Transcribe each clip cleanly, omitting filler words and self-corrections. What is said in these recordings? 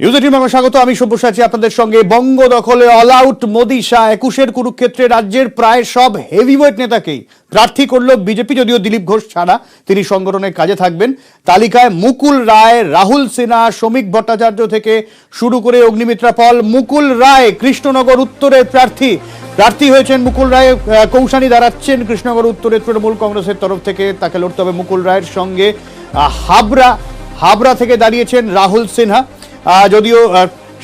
News 18 Bangla স্বাগত। আমি সব্যসাচী আপনাদের সঙ্গে। বঙ্গ দখলে অল আউট মোদি শাহ 21-এর কুরুক্ষেত্রে রাজ্যের প্রায় সব হেভিওয়েট নেতাকেই প্রার্থী করল বিজেপি, যদিও দিলীপ ঘোষ ছাড়া তিনি সংগঠনের কাজে থাকবেন। তালিকায় মুকুল রায়, রাহুল সিনহা, শ্রমিক ভট্টাচার্য থেকে শুরু করে অগ্নিমিত্রা পল। মুকুল রায় কৃষ্ণনগর উত্তরের প্রার্থী হয়েছেন। মুকুল রায় কৌশানী দাঁড়াচ্ছেন কৃষ্ণনগর উত্তরের তৃণমূল কংগ্রেসের তরফ থেকে। তাকে লড়তে হবে মুকুল রায়ের সঙ্গে। হাবড়া থেকে দাঁড়িয়েছেন রাহুল সিনহা, যদিও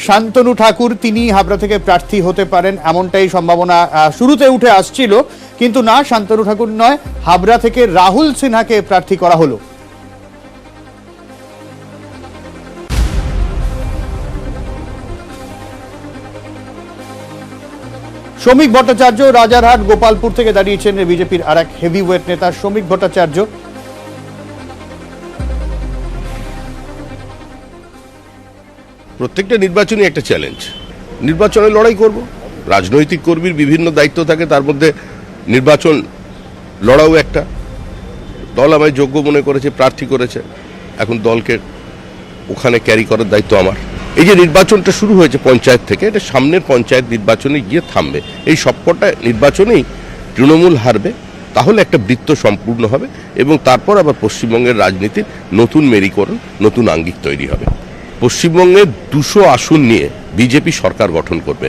শান্তনু ঠাকুর তিনি হাবড়া থেকে প্রার্থী হতে পারেন এমনটাই সম্ভাবনা শুরুতে উঠে আসছিল, কিন্তু না, শান্তনু ঠাকুর নয়, হাবড়া থেকে রাহুল সিনহাকে প্রার্থী করা হলো। শ্রমিক ভট্টাচার্য রাজারহাট গোপালপুর থেকে দাঁড়িয়েছেন বিজেপির আর এক হেভিওয়েট নেতা শ্রমিক ভট্টাচার্য। প্রত্যেকটা নির্বাচনই একটা চ্যালেঞ্জ। নির্বাচনে লড়াই করব, রাজনৈতিক কর্মীর বিভিন্ন দায়িত্ব থাকে, তার মধ্যে নির্বাচন লড়াও একটা। দল আমায় যোগ্য মনে করেছে, প্রার্থী করেছে, এখন দলকে ওখানে ক্যারি করার দায়িত্ব আমার। এই যে নির্বাচনটা শুরু হয়েছে পঞ্চায়েত থেকে, এটা সামনের পঞ্চায়েত নির্বাচনে গিয়ে থামবে। এই সবকটা নির্বাচনেই তৃণমূল হারবে, তাহলে একটা বৃত্ত সম্পূর্ণ হবে এবং তারপর আবার পশ্চিমবঙ্গের রাজনীতির নতুন মেরুকরণ, নতুন আঙ্গিক তৈরি হবে। পশ্চিমবঙ্গে 200 আসন নিয়ে বিজেপি সরকার গঠন করবে।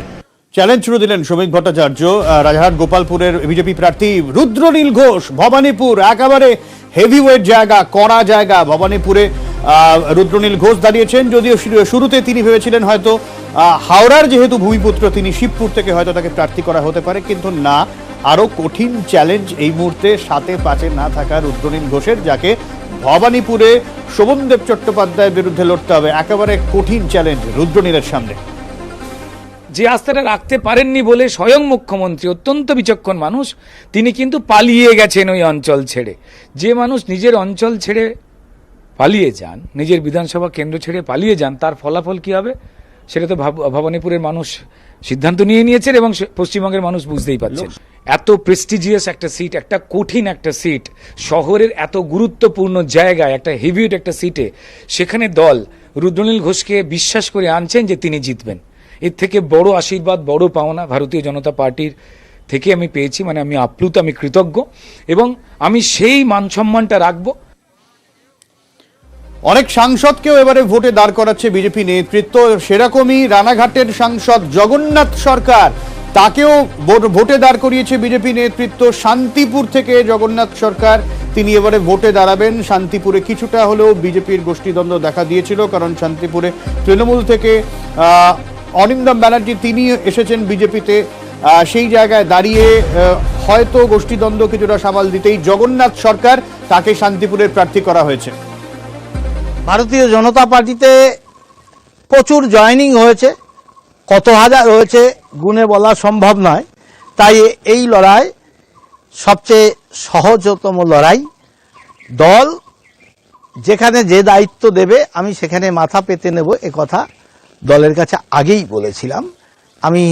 চ্যালেঞ্জ ছুড়ে দিলেন শ্রমিক ভট্টাচার্য। রাজারহাট গোপালপুরের বিজেপি প্রার্থী রুদ্রনীল ঘোষ। ভবানীপুর একেবারে হেভিওয়েট জায়গা, কড়া জায়গা। ভবানীপুরে রুদ্রনীল ঘোষ দাঁড়িয়েছেন, যদিও শুরুতে তিনি ভেবেছিলেন হয়তো হাওড়ার যেহেতু ভূমিপুত্র তিনি, শিবপুর থেকে হয়তো তাকে প্রার্থী করা হতে পারে, কিন্তু না, আরো কঠিন চ্যালেঞ্জ এই মুহূর্তে 7-5 না থাকা রুদ্রনীল ঘোষের, যাকে ভবানীপুরে শোভনদেব চট্টোপাধ্যায়ের বিরুদ্ধে লড়তে হবে। একেবারে কঠিন চ্যালেঞ্জ রুদ্রনীলের সামনে। যে আস্থাটা রাখতে পারেননি বলে স্বয়ং মুখ্যমন্ত্রী, অত্যন্ত বিচক্ষণ মানুষ, তিনি কিন্তু পালিয়ে গেছেন ওই অঞ্চল ছেড়ে। যে মানুষ নিজের অঞ্চল ছেড়ে পালিয়ে যান, নিজের বিধানসভা কেন্দ্র ছেড়ে পালিয়ে যান, তার ফলাফল কি হবে সেটা তো ভবানীপুরের মানুষ সিদ্ধান্ত নিয়ে নিয়েছেন এবং পশ্চিমবঙ্গের মানুষ বুঝতেই পারছেন। এত প্রেস্টিজিয়াস একটা সিট, একটা কঠিন একটা সিট, শহরের এত গুরুত্বপূর্ণ জায়গায়, একটা হেভিওয়েট একটা সিটে, সেখানে দল রুদ্রনীল ঘোষকে বিশ্বাস করে আনছেন যে তিনি জিতবেন। এর থেকে বড় আশীর্বাদ, বড় পাওনা ভারতীয় জনতা পার্টির থেকে আমি পেয়েছি। মানে আমি আপ্লুত, আমি কৃতজ্ঞ এবং আমি সেই মান সম্মানটা রাখবো। অনেক সাংসদকেও এবারে ভোটে দাঁড় করাচ্ছে বিজেপি নেতৃত্ব। সেরকমই রানাঘাটের সাংসদ জগন্নাথ সরকার, তাকেও ভোটে দাঁড় করিয়েছে বিজেপি নেতৃত্ব। শান্তিপুর থেকে জগন্নাথ সরকার তিনি এবারে ভোটে দাঁড়াবেন। শান্তিপুরে কিছুটা হলেও বিজেপির গোষ্ঠীদ্বন্দ্ব দেখা দিয়েছিল, কারণ শান্তিপুরে তৃণমূল থেকে অরিন্দম ব্যানার্জি তিনি এসেছেন বিজেপিতে। সেই জায়গায় দাঁড়িয়ে হয়তো গোষ্ঠীদ্বন্দ্ব কিছুটা সামাল দিতেই জগন্নাথ সরকার, তাকে শান্তিপুরের প্রার্থী করা হয়েছে। ভারতীয় জনতা পার্টিতে প্রচুর জয়েনিং হয়েছে, কত হাজার হয়েছে গুণে বলা সম্ভব নয়। তাই এই লড়াই সবচেয়ে সহজতম লড়াই। দল যেখানে যে দায়িত্ব দেবে আমি সেখানে মাথা পেতে নেব, এ কথা দলের কাছে আগেই বলেছিলাম। আমি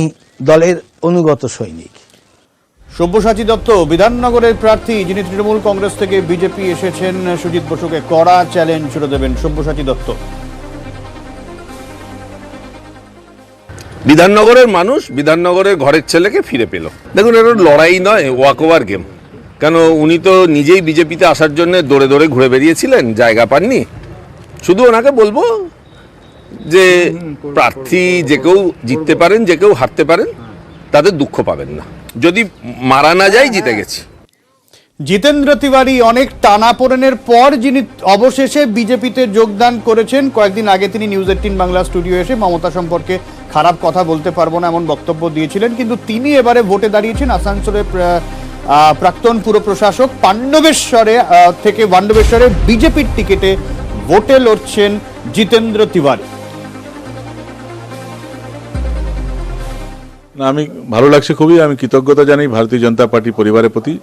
দলের অনুগত সৈনিক। সব্যসাচী দত্ত বিধাননগরের প্রার্থী, যিনি তৃণমূল কংগ্রেস থেকে বিজেপি এসেছেন, সুজিত বসুকে কড়া চ্যালেঞ্জ ছুড়ে দেবেন সব্যসাচী দত্ত। বিধাননগরের মানুষ বিধাননগরের ঘরের ছেলেকে ফিরে পেল। দেখুন, এটা লড়াই নয়, ওয়াক ওভার গেম। কেন, উনি তো নিজেই বিজেপিতে আসার জন্য দৌড়ে দৌড়ে ঘুরে বেরিয়েছিলেন, জায়গা পাননি। শুধু ওনাকে বলবো যে প্রার্থী যে কেউ জিততে পারেন, যে কেউ হারতে পারেন, তাদের দুঃখ পাবেন না। যদি মারা না যায়, জিতে গেছি। জিতেন্দ্র তিওয়ারি অনেক টানাপোড়েনের পর যিনি অবশেষে বিজেপিতে যোগদান করেছেন। কয়েকদিন আগে তিনি নিউজ 18 বাংলা স্টুডিও এসে মমতা সম্পর্কে খারাপ কথা বলতে পারবো না এমন বক্তব্য দিয়েছিলেন, কিন্তু তিনি এবারে ভোটে দাঁড়িয়েছেন। আসানসোলের প্রাক্তন পুর প্রশাসক পাণ্ডবেশ্বরে বিজেপির টিকিটে ভোটে লড়ছেন জিতেন্দ্র তিওয়ারি। না, আমি ভালো লাগছে খুবই। আমি কৃতজ্ঞতা জানাই ভারতীয় জনতা পার্টি পরিবারের প্রতি,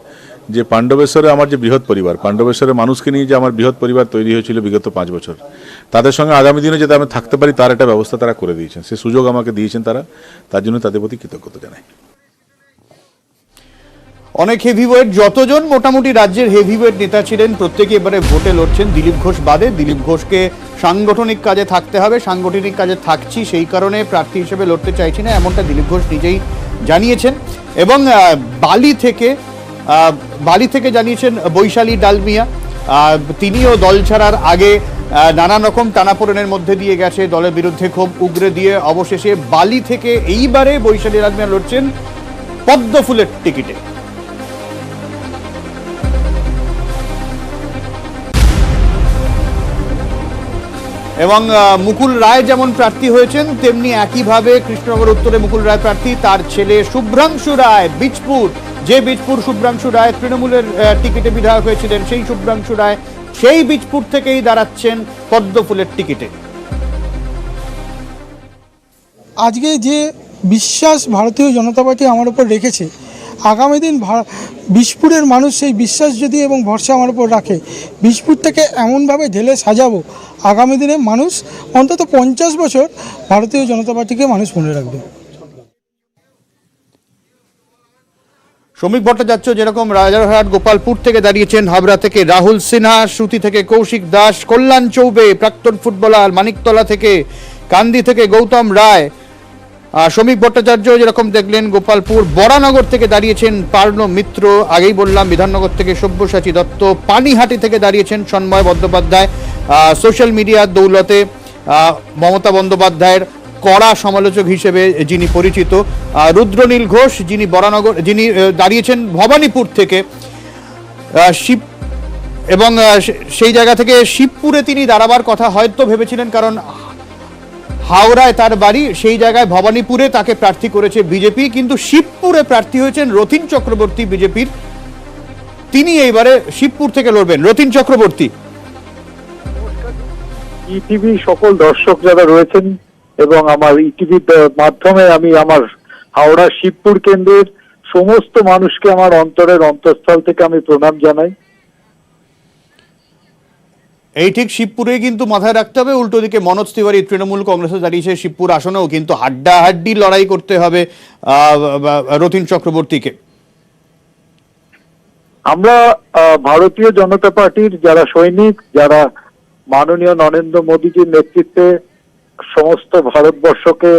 যে পাণ্ডবেশ্বরে আমার যে বৃহৎ পরিবার, পাণ্ডবেশ্বরের মানুষকে নিয়ে যে আমার বৃহৎ পরিবার তৈরি হয়েছিল বিগত 5 বছর, তাদের সঙ্গে আগামী দিনে যাতে আমি থাকতে পারি তার একটা ব্যবস্থা তারা করে দিয়েছেন, সে সুযোগ আমাকে দিয়েছেন তারা, তার জন্য তাদের প্রতি কৃতজ্ঞতা জানাই। অনেক হেভিওয়েট, যতজন মোটামুটি রাজ্যের হেভিওয়েট নেতা ছিলেন প্রত্যেকে এবারে ভোটে লড়ছেন দিলীপ ঘোষ বাদে। দিলীপ ঘোষকে সাংগঠনিক কাজে থাকতে হবে, সাংগঠনিক কাজে থাকছি সেই কারণে প্রার্থী হিসেবে লড়তে চাইছি না, এমনটা দিলীপ ঘোষ নিজেই জানিয়েছেন। এবং বালি থেকে জানিয়েছেন বৈশালী ডালমিয়া, তিনিও দল ছাড়ার আগে নানান রকম টানাপোড়েনের মধ্যে দিয়ে গেছে, দলের বিরুদ্ধে ক্ষোভ উগরে দিয়ে অবশেষে বালি থেকে এইবারে বৈশালী ডালমিয়া লড়ছেন পদ্ম ফুলের টিকিটে। এবং মুকুল রায় যেমন প্রার্থী হয়েছেন তেমনি একইভাবে কৃষ্ণনগর উত্তরে মুকুল রায় প্রার্থী, তার ছেলে শুভ্রাংশু রায় বীজপুর, যে বীজপুর শুভ্রাংশু রায় তৃণমূলের টিকিটে বিধায়ক হয়েছিলেন, সেই শুভ্রাংশু রায় সেই বীজপুর থেকেই দাঁড়াচ্ছেন পদ্ম ফুলের টিকিটে। আজকে যে বিশ্বাস ভারতীয় জনতা পার্টি আমার উপর রেখেছে, আগামী দিন বীজপুরের মানুষ সেই বিশ্বাস যদি এবং ভরসা আমার উপর রাখে, বীজপুর থেকে এমনভাবে ঢেলে সাজাবো আগামী দিনে মানুষ অন্তত 50 বছর ভারতীয় জনতা পার্টিকে মানুষ মনে রাখবে। শ্রমিক ভট্টাচার্য যেরকম রাজারহাট গোপালপুর থেকে দাঁড়িয়েছেন, হাবড়া থেকে রাহুল সিনহা, শ্রুতি থেকে কৌশিক দাস, কল্যাণ চৌবে প্রাক্তন ফুটবলার, মানিকতলা থেকে, কান্দি থেকে গৌতম রায়, শ্রমিক ভট্টাচার্য যেরকম দেখলেন গোপালপুর, বরানগর থেকে দাঁড়িয়েছেন পার্ণ মিত্র, আগেই বললাম বিধাননগর থেকে সব্যসাচী দত্ত, পানিহাটি থেকে দাঁড়িয়েছেন সন্ময় বন্দ্যোপাধ্যায়, সোশ্যাল মিডিয়ার দৌলতে মমতা বন্দ্যোপাধ্যায়ের কড়া সমালোচক হিসেবে যিনি পরিচিত, রুদ্রনীল ঘোষ যিনি দাঁড়িয়েছেন ভবানীপুর থেকে, শিব এবং সেই জায়গা থেকে শিবপুরে তিনি দাঁড়াবার কথা হয়তো ভেবেছিলেন, কারণ হাওড়ায় তার বাড়ি, সেই জায়গায় ভবানীপুরে তাকে প্রার্থী করেছে বিজেপি, কিন্তু শিবপুরে প্রার্থী হয়েছেন রথীন চক্রবর্তী বিজেপির, তিনি এইবারে শিবপুর থেকে লড়বেন। রথীন চক্রবর্তী। ইটিভি সকল দর্শক যারা রয়েছেন এবং আমার ইটিভির মাধ্যমে আমি আমার হাওড়া শিবপুর কেন্দ্রের সমস্ত মানুষকে আমার অন্তরের অন্তঃস্থল থেকে আমি প্রণাম জানাই। এই ঠিক শিবপুরে কিন্তু মাথায় রাখতে হবে, উল্টো দিকে মনোজ তিওয়ারি তৃণমূল কংগ্রেসে দাঁড়িয়েছে শিবপুর আসনেও, কিন্তু হাড্ডাহাড্ডি লড়াই করতে হবে রথীন চক্রবর্তীকে। আমরা ভারতীয় জনতা পার্টির যারা সৈনিক, যারা মাননীয় নরেন্দ্র মোদীজির নেতৃত্বে সমস্ত ভারতবর্ষকে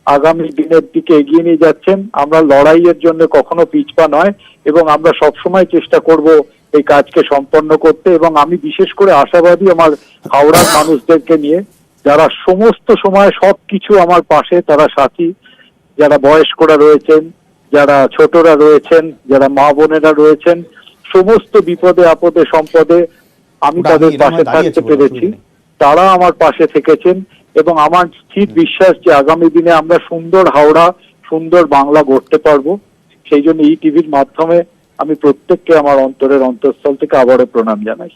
আগামী দিনের দিকে এগিয়ে নিয়ে যাচ্ছেন, আমরা লড়াইয়ের জন্য কখনো পিছপা নয় এবং আমরা সবসময় চেষ্টা করব এই কাজকে সম্পন্ন করতে। এবং আমি বিশেষ করে আশাবাদী আমার হাওড়ার মানুষদেরকে নিয়ে, যারা সমস্ত সময় সবকিছু আমার পাশে, তারা সাথী, যারা বয়স্করা রয়েছেন, যারা ছোটরা রয়েছেন, যারা মা বোনেরা রয়েছেন, সমস্ত বিপদে আপদে সম্পদে আমি তাদের পাশে থাকতে পেরেছি, তারা আমার পাশে থেকেছেন এবং আমার স্থির বিশ্বাস যে আগামী দিনে আমরা সুন্দর হাওড়া, সুন্দর বাংলা গড়তে পারবো। সেই জন্য ইটিভির মাধ্যমে আমি প্রত্যেককে আমার অন্তরের অন্তঃস্থল থেকে আবারও প্রণাম জানাই।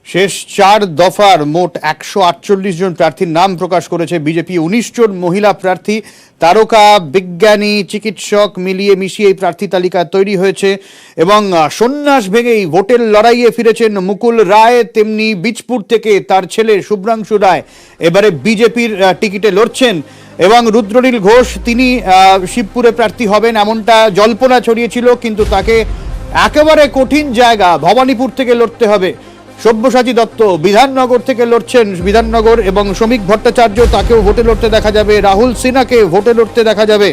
শেষ 4 দফার মোট 148 জন প্রার্থীর নাম প্রকাশ করেছে বিজেপি। 19 জন মহিলা প্রার্থী, তারকা, বিজ্ঞানী, চিকিৎসক মিলিয়ে মিশিয়ে এই প্রার্থী তালিকা তৈরি হয়েছে এবং সন্ন্যাস ভেঙেই ভোটের লড়াইয়ে ফিরেছেন মুকুল রায়, তেমনি বীজপুর থেকে তার ছেলে শুভ্রাংশু রায় এবারে বিজেপির টিকিটে লড়ছেন এবং রুদ্রনীল ঘোষ তিনি শিবপুরে প্রার্থী হবেন এমনটা জল্পনা ছড়িয়েছিল, কিন্তু তাকে একেবারে কঠিন জায়গা ভবানীপুর থেকে লড়তে হবে। সব্যসাচী দত্ত বিধাননগর থেকে লড়ছেন, বিধাননগর, এবং শ্রমিক ভট্টাচার্য তাকেও ভোটে লড়তে দেখা যাবে, রাহুল সিনহাকে ভোটে লড়তে দেখা যাবে।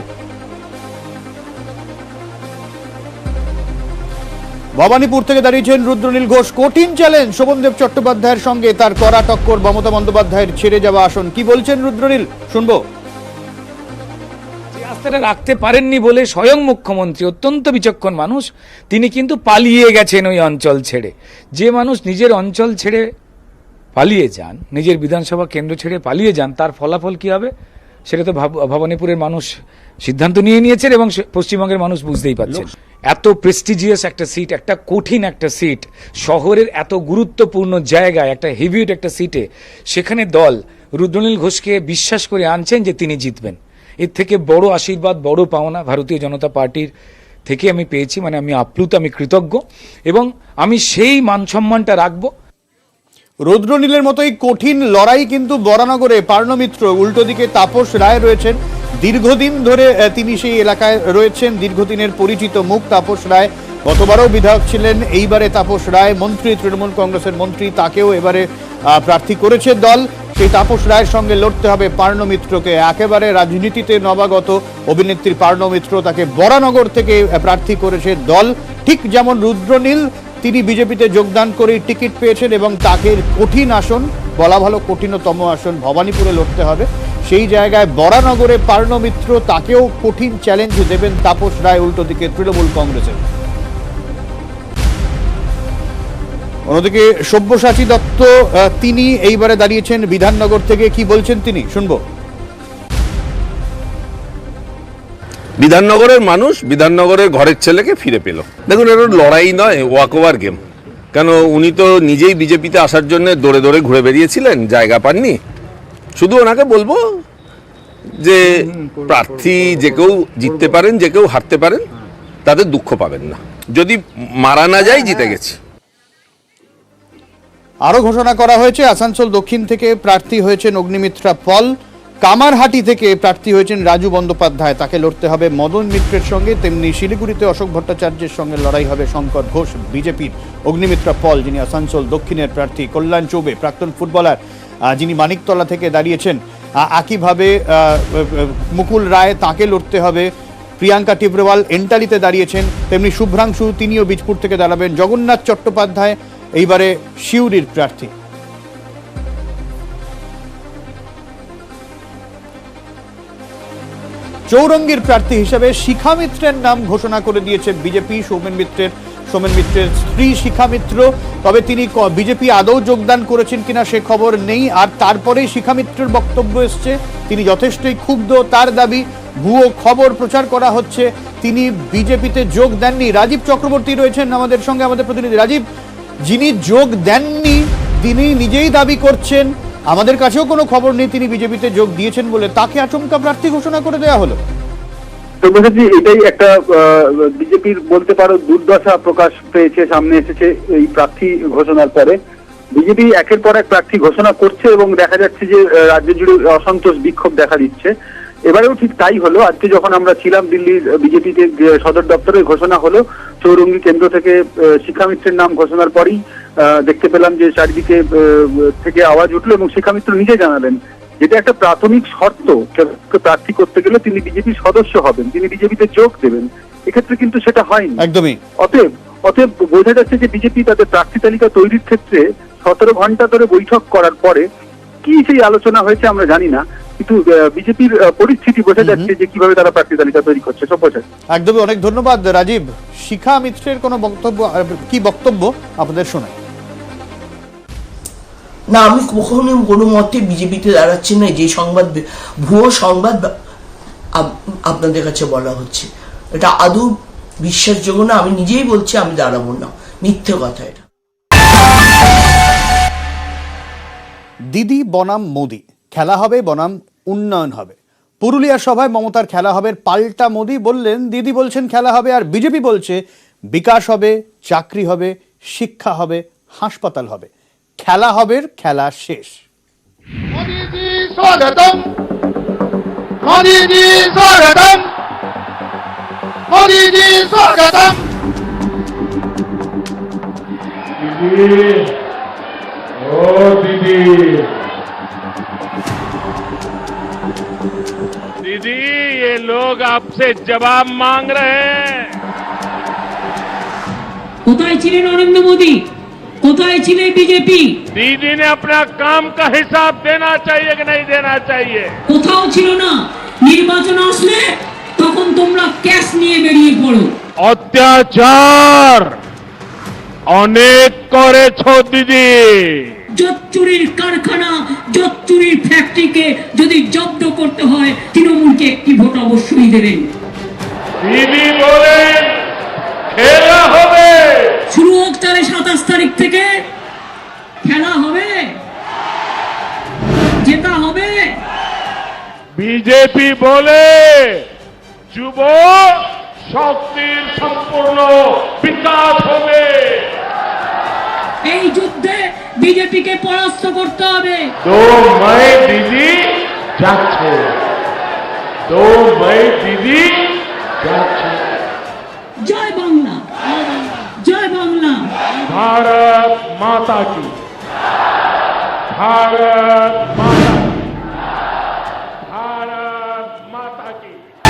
ভবানীপুর থেকে দাঁড়িয়েছেন রুদ্রনীল ঘোষ। কঠিন চ্যালেঞ্জ শোভনদেব চট্টোপাধ্যায়ের সঙ্গে তার কড়া টক্কর মমতা বন্দ্যোপাধ্যায়ের ছেড়ে যাওয়া আসন। কি বলছেন রুদ্রনীল, শুনবো। আস্থাটা রাখতে পারেননি বলে স্বয়ং মুখ্যমন্ত্রী, অত্যন্ত বিচক্ষণ মানুষ, তিনি কিন্তু পালিয়ে গেছেন ওই অঞ্চল ছেড়ে। যে মানুষ নিজের অঞ্চল ছেড়ে পালিয়ে যান, নিজের বিধানসভা কেন্দ্র ছেড়ে পালিয়ে যান, তার ফলাফল কি হবে সেটা তো ভবানীপুরের মানুষ সিদ্ধান্ত নিয়ে নিয়েছেন এবং পশ্চিমবঙ্গের মানুষ বুঝতেই পারছেন। এত প্রেস্টিজিয়াস একটা সিট, একটা কঠিন একটা সিট, শহরের এত গুরুত্বপূর্ণ জায়গায়, একটা হেভিওয়েট একটা সিটে, সেখানে দল রুদ্রনীল ঘোষকে বিশ্বাস করে আনছেন যে তিনি জিতবেন। এর থেকে বড় আশীর্বাদ, বড় পাওনা ভারতীয় জনতা পার্টির থেকে আমি পেয়েছি। মানে আমি আপ্লুত, আমি কৃতজ্ঞ এবং আমি সেই মান সম্মানটা রাখবো। রুদ্রনীলের মতোই কঠিন লড়াই কিন্তু বরানগরে পার্ণমিত্র, উল্টো দিকে তাপস রায় রয়েছেন। দীর্ঘদিন ধরে তিনি সেই এলাকায় রয়েছেন, দীর্ঘদিনের পরিচিত মুখ তাপস রায়। গতবারও বিধায়ক ছিলেন, এইবারে তাপস রায় মন্ত্রী, তৃণমূল কংগ্রেসের মন্ত্রী, তাকেও এবারে প্রার্থী করেছে দল, সেই তাপস রায়ের সঙ্গে লড়তে হবে পার্নো মিত্রকে। একেবারে রাজনীতিতে নবাগত অভিনেত্রী পার্নো মিত্র, তাকে বরানগর থেকে প্রার্থী করেছে দল। ঠিক যেমন রুদ্রনীল, তিনি বিজেপিতে যোগদান করেই টিকিট পেয়েছেন এবং তাকে কঠিন আসন, বলা ভালো কঠিনতম আসন ভবানীপুরে লড়তে হবে। সেই জায়গায় বরানগরে পার্নো মিত্র, তাকেও কঠিন চ্যালেঞ্জ দেবেন তাপস রায় উল্টো দিকে তৃণমূল কংগ্রেসের। অন্যদিকে সব্যসাচী দত্ত, তিনি এইবারে দাঁড়িয়েছেন বিধাননগর থেকে। কি বলছেন তিনি, শুনবো। বিধাননগরের মানুষ বিধাননগরের ঘরের ছেলেকে ফিরে পেল। দেখুন, এটা লড়াই নয়, ওয়াক ওভার গেম। কেন, উনি তো নিজেই বিজেপিতে আসার জন্য দৌড়ে দৌড়ে ঘুরে বেরিয়েছিলেন, জায়গা পাননি। শুধু ওনাকে বলবো যে প্রার্থী যে কেউ জিততে পারেন, যে কেউ হারতে পারেন, তাদের দুঃখ পাবেন না। যদি মারা না যায়, জিতে গেছি। আরো ঘোষণা করা হয়েছে, আসানসোল দক্ষিণ থেকে প্রার্থী হয়েছেন অগ্নিমিত্রা পল, কামারহাটি থেকে প্রার্থী হয়েছেন রাজু বন্দ্যোপাধ্যায়, তাকে লড়তে হবে মদন মিত্রের সঙ্গে। তেমনি শিলিগুড়িতে অশোক ভট্টাচার্যের সঙ্গে লড়াই হবে শঙ্কর ঘোষ বিজেপির। অগ্নিমিত্রা পল, যিনি আসানসোল দক্ষিণের প্রার্থী। কল্যাণ চৌবে, প্রাক্তন ফুটবলার, যিনি মানিকতলা থেকে দাঁড়িয়েছেন। একইভাবে মুকুল রায়, তাকে লড়তে হবে। প্রিয়াঙ্কা টিব্রেওয়াল এন্টালিতে দাঁড়িয়েছেন। তেমনি শুভ্রাংশু, তিনিও বীজপুর থেকে দাঁড়াবেন। জগন্নাথ চট্টোপাধ্যায় এইবারে সিউড়ির প্রার্থী। চৌরঙ্গীর প্রার্থী হিসেবে শিখা মিত্রের নাম ঘোষণা করে দিয়েছে বিজেপি। সোমেন মিত্রের স্ত্রী শিখা মিত্র। তবে তিনি বিজেপি আদৌ যোগদান করেছেন কিনা সে খবর নেই। আর তারপরেই শিখা মিত্রের বক্তব্য এসছে, তিনি যথেষ্টই ক্ষুব্ধ। তার দাবি, ভুয়ো খবর প্রচার করা হচ্ছে, তিনি বিজেপিতে যোগ দেননি। রাজীব চক্রবর্তী রয়েছেন আমাদের সঙ্গে, আমাদের প্রতিনিধি। রাজীব, যিনি যোগ দেননি তিনি নিজেই দাবি করছেন, আমাদের কাছেও কোনো খবর নেই তিনি বিজেপিতে যোগ দিয়েছেন বলে, তাকে আচমকা প্রার্থী ঘোষণা করে দেওয়া হলো। তো বলছি, এটাই একটা বিজেপির বলতে পারো দুর্দশা প্রকাশ পেয়েছে, সামনে এসেছে এই প্রার্থী ঘোষণার পরে। বিজেপি একের পর এক প্রার্থী ঘোষণা করছে এবং দেখা যাচ্ছে যে রাজ্য জুড়ে অসন্তোষ বিক্ষোভ দেখা দিচ্ছে। এবারেও ঠিক তাই হলো। আজকে যখন আমরা ছিলাম দিল্লির বিজেপিতে সদর দপ্তরে, ঘোষণা হলো চৌরঙ্গী কেন্দ্র থেকে শিখা মিত্রের নাম ঘোষণার পরই দেখতে পেলাম যে চারিদিকে থেকে আওয়াজ উঠলো এবং শিখা মিত্র নিজে জানালেন যেটা একটা প্রাথমিক শর্ত, প্রার্থী করতে গেলে তিনি বিজেপির সদস্য হবেন, তিনি বিজেপিতে যোগ দেবেন। এক্ষেত্রে কিন্তু সেটা হয়নি একদমই। অতএব বোঝা যাচ্ছে যে বিজেপি তাদের প্রার্থী তালিকা তৈরির ক্ষেত্রে 17 ঘন্টা ধরে বৈঠক করার পরে কি সেই আলোচনা হয়েছে আমরা জানি না, কিন্তু বিজেপির পরিস্থিতি বোঝা যাচ্ছে যে কিভাবে তারা প্রার্থী তালিকা তৈরি করছে। সব বোঝা একদমই। অনেক ধন্যবাদ রাজীব। শিখা মিত্রের কোনো বক্তব্য, কি বক্তব্য আপনাদের শোনাই। না, আমি কখনো কোনো মতে বিজেপিতে দাঁড়াচ্ছি না। যে সংবাদ, ভুয়ো সংবাদ আপনাদের কাছে বলা হচ্ছে, এটা আদৌ বিশ্বাসযোগ্য না। আমি নিজেই বলছি আমি দাঁড়াবো না, মিথ্যে কথা এটা। দিদি বনাম মোদি, খেলা হবে বনাম উন্নয়ন হবে। পুরুলিয়া সভায় মমতার খেলা হবে পাল্টা মোদি বললেন, দিদি বলছেন খেলা হবে, আর বিজেপি বলছে বিকাশ হবে, চাকরি হবে, শিক্ষা হবে, হাসপাতাল হবে। খেলা হবে, খেলা শেষ। মোদিজি স্বাগতম, মোদিজি স্বাগতম, মোদিজি স্বাগতম। दीदी, ओ दीदी, दीदी ये लोग आपसे जवाब मांग रहे हैं। কোথায় ছিলেন নরেন্দ্র মোদী, কোথায় ছিলেন বিজেপি? दीदी ने अपना काम का हिसाब देना चाहिए कि नहीं देना चाहिए? কোথাও ছিল না। নির্বাচন আসলে তখন তোমরা ক্যাশ নিয়ে বেরিয়ে পড়ো। অত্যাচার অনেক করেছো দিদি। জোচ্চুরির কারখানা, জোচ্চুরির ফ্যাক্টরিকে যদি জব্দ করতে হয়, তৃণমূলকে একটি ভোট অবশ্যই দেবেন। দিদি বলেন খেলা হবে, শুরু হোক তাহলে 27 তারিখ থেকে। খেলা হবে, জেতা হবে। বিজেপি বলে যুব শক্তির সম্পূর্ণ বিকাশ হবে। এই যুদ্ধে বিজেপিকে পরাস্ত করতে হবে। 2 মে দিদি যাচ্ছে, 2 মে দিদি যাচ্ছে। জয় বাংলা, জয় বাংলা। भारत माता की। भारत माता की भारत माता की